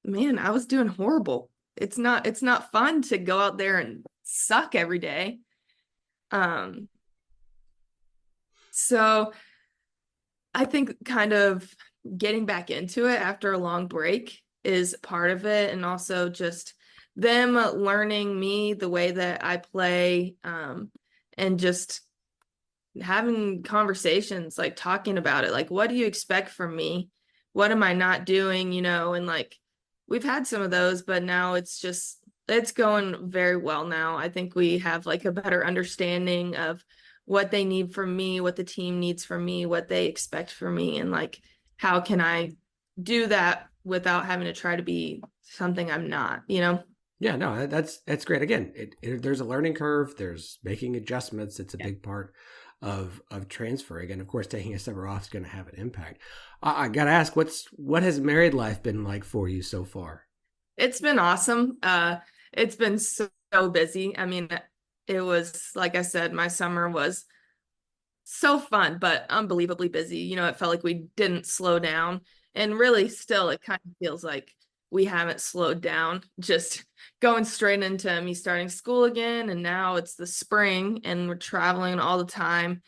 man, I was doing horrible. It's not fun to go out there and suck every day. So I think kind of getting back into it after a long break is part of it. And also just them learning me, the way that I play, and just having conversations, like talking about it, like, what do you expect from me? What am I not doing? And like, we've had some of those, but now it's just It's going very well now. I think we have like a better understanding of what they need from me, what the team needs from me, what they expect from me, and like how can I do that without having to try to be something I'm not, you know? Yeah, no, that's great. Again, there's a learning curve. There's making adjustments. It's a big part of transferring, and of course, taking a summer off is going to have an impact. I got to ask, what has married life been like for you so far? It's been awesome. It's been so busy. I mean, it was, like I said, my summer was so fun, but unbelievably busy. You know, it felt like we didn't slow down. And really, still, it kind of feels like we haven't slowed down, just going straight into me starting school again. And now it's the spring and we're traveling all the time.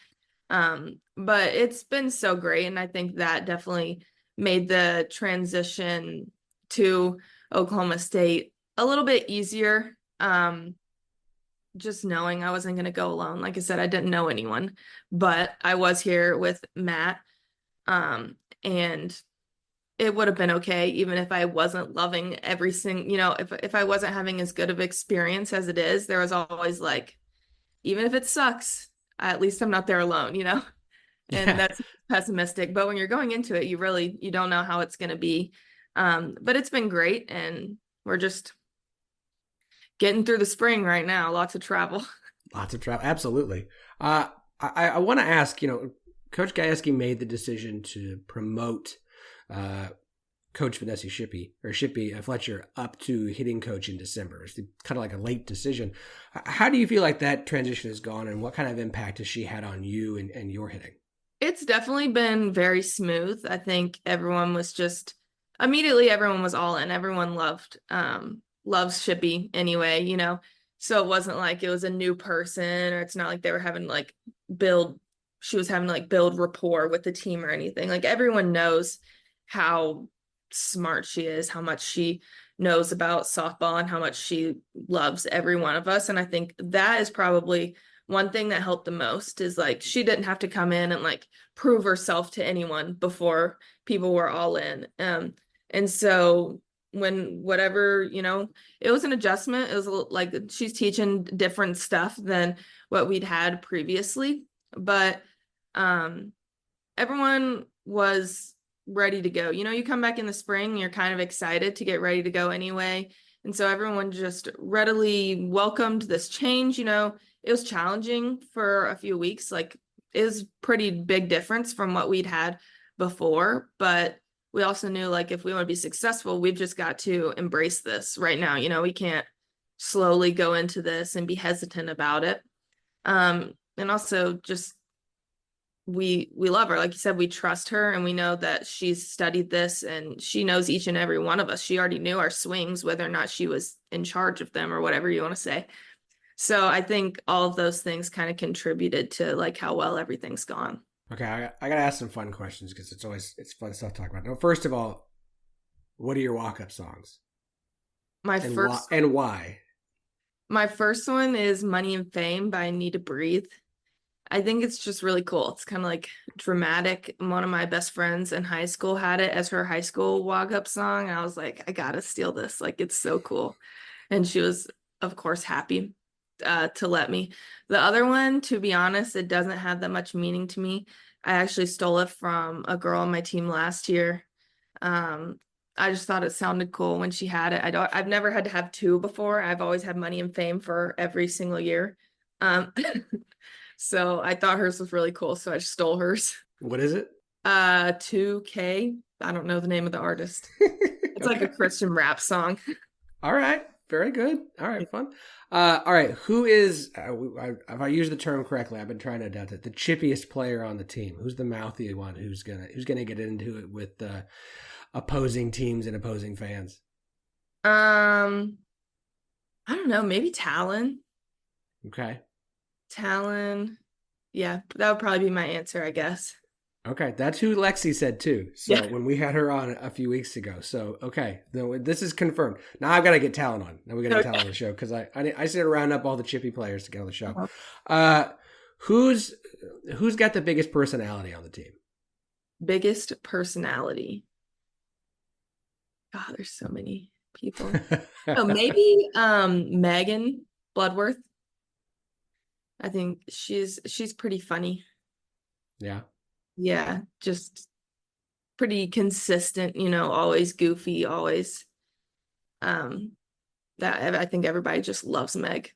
But it's been so great. And I think that definitely made the transition to Oklahoma State a little bit easier. Just knowing I wasn't going to go alone. Like I said, I didn't know anyone, but I was here with Matt. And it would have been okay, even if I wasn't loving every single, you know, if I wasn't having as good of experience as it is, there was always like, even if it sucks, at least I'm not there alone, you know? And that's pessimistic. But when you're going into it, you don't know how it's going to be. But it's been great. And we're just getting through the spring right now. Lots of travel. Absolutely. I want to ask, you know, Coach Gajewski made the decision to promote Coach Vanessa Shippy-Fletcher up to hitting coach in December. It's kind of like a late decision. How do you feel like that transition has gone, and what kind of impact has she had on you and your hitting? It's definitely been very smooth. I think everyone was all in. Everyone loves Shippy anyway, you know? So it wasn't like it was a new person, or it's not like they were having she was having to build rapport with the team or anything. Like, everyone knows how smart she is, how much she knows about softball, and how much she loves every one of us. And I think that is probably one thing that helped the most, is like, she didn't have to come in and like prove herself to anyone before people were all in. And so whatever, you know, it was an adjustment. It was like, she's teaching different stuff than what we'd had previously, but everyone was ready to go. You know, you come back in the spring, you're kind of excited to get ready to go anyway. And so everyone just readily welcomed this change. You know, it was challenging for a few weeks. Like, it was pretty big difference from what we'd had before, but we also knew, like, if we want to be successful, we've just got to embrace this right now. You know, we can't slowly go into this and be hesitant about it. And also just, we love her. Like you said, we trust her, and we know that she's studied this and she knows each and every one of us. She already knew our swings, whether or not she was in charge of them or whatever you want to say. So I think all of those things kind of contributed to like how well everything's gone. Okay, I got to ask some fun questions, because it's fun stuff to talk about. Now, first of all, what are your walk-up songs? And why? My first one is Money and Fame by Need to Breathe. I think it's just really cool. It's kind of like dramatic. One of my best friends in high school had it as her high school walk-up song. And I was like, I gotta steal this. Like, it's so cool. And she was, of course, happy to let me. The other one, to be honest, it doesn't have that much meaning to me. I actually stole it from a girl on my team last year. I just thought it sounded cool when she had it. I've never had to have two before. I've always had Money and Fame for every single year. So I thought hers was really cool, so I just stole hers. What is it? 2K. I don't know the name of the artist. It's like a Christian rap song. All right. Very good. All right. Fun. All right. Who is, if I use the term correctly, I've been trying to adapt it, the chippiest player on the team? Who's the mouthy one who's gonna get into it with opposing teams and opposing fans? I don't know. Maybe Talon. Okay. Talon. Yeah, that would probably be my answer, I guess. Okay, that's who Lexi said too. So when we had her on a few weeks ago. So okay, this is confirmed. Now I've got to get Talon on. Now we got to get Talon on the show, because I sit to round up all the chippy players to get on the show. Who's got the biggest personality on the team? Biggest personality. God, there's so many. people. Oh, maybe Megan Bloodworth. I think she's pretty funny. Yeah. Yeah, just pretty consistent, always goofy, always. That I think everybody just loves Meg.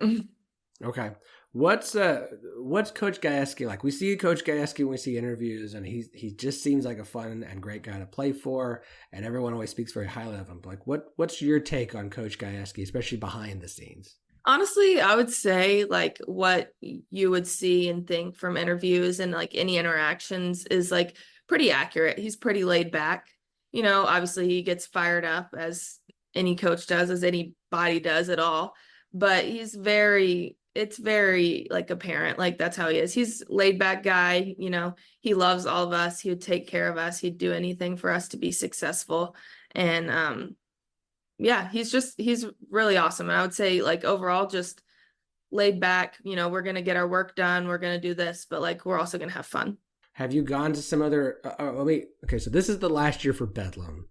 Okay. What's Coach Gajewski like? We see Coach Gajewski when we see interviews, and he just seems like a fun and great guy to play for, and everyone always speaks very highly of him. Like, what's your take on Coach Gajewski, especially behind the scenes? Honestly, I would say like what you would see and think from interviews and like any interactions is like pretty accurate. He's pretty laid back. Obviously he gets fired up as any coach does, as anybody does at all, but it's very like apparent, like that's how he is. He's laid back guy, he loves all of us. He would take care of us. He'd do anything for us to be successful. And, yeah, he's really awesome. And I would say like overall, just laid back, we're going to get our work done. We're going to do this, but like, we're also going to have fun. Have you gone to some other, okay. So this is the last year for Bedlam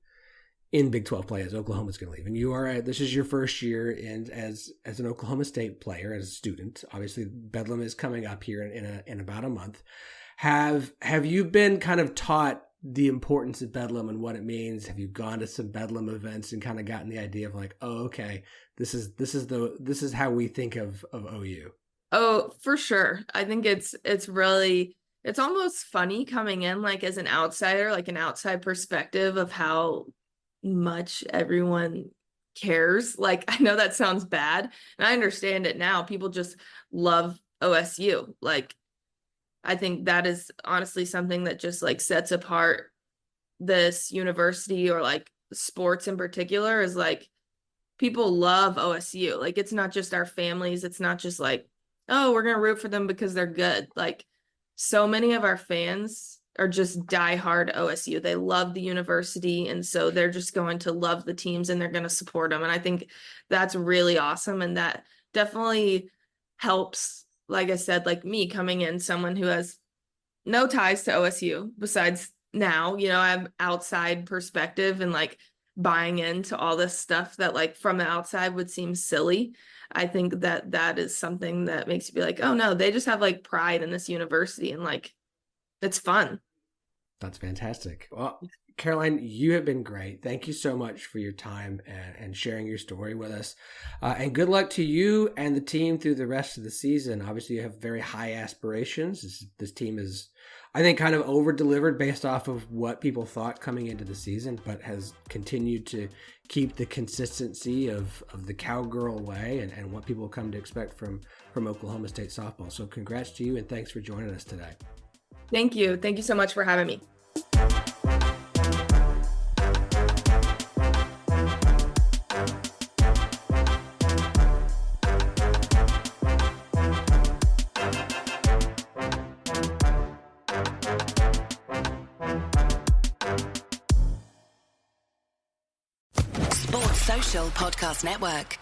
in Big 12 play as Oklahoma's going to leave. And this is your first year as an Oklahoma State player, as a student. Obviously Bedlam is coming up here in about a month. Have you been kind of taught the importance of Bedlam and what it means? Have you gone to some Bedlam events and kind of gotten the idea of like, oh, okay, this is how we think of OU? Oh, for sure. I think it's almost funny coming in like as an outsider, like an outside perspective of how much everyone cares. Like, I know that sounds bad, and I understand it now. People just love OSU. Like, I think that is honestly something that just like sets apart this university, or like sports in particular, is like people love OSU. Like, it's not just our families. It's not just like, oh, we're going to root for them because they're good. Like, so many of our fans are just diehard OSU. They love the university, and so they're just going to love the teams and they're going to support them. And I think that's really awesome, and that definitely helps. Like I said, like me coming in, someone who has no ties to OSU besides now, I have outside perspective and like buying into all this stuff that like from the outside would seem silly. I think that is something that makes you be like, oh no, they just have like pride in this university, and like it's fun. That's fantastic. Well, Caroline, you have been great. Thank you so much for your time and sharing your story with us. And good luck to you and the team through the rest of the season. Obviously, you have very high aspirations. This team is, I think, kind of over-delivered based off of what people thought coming into the season, but has continued to keep the consistency of the cowgirl way and what people come to expect from Oklahoma State softball. So congrats to you, and thanks for joining us today. Thank you. Thank you so much for having me. Sports Social Podcast Network.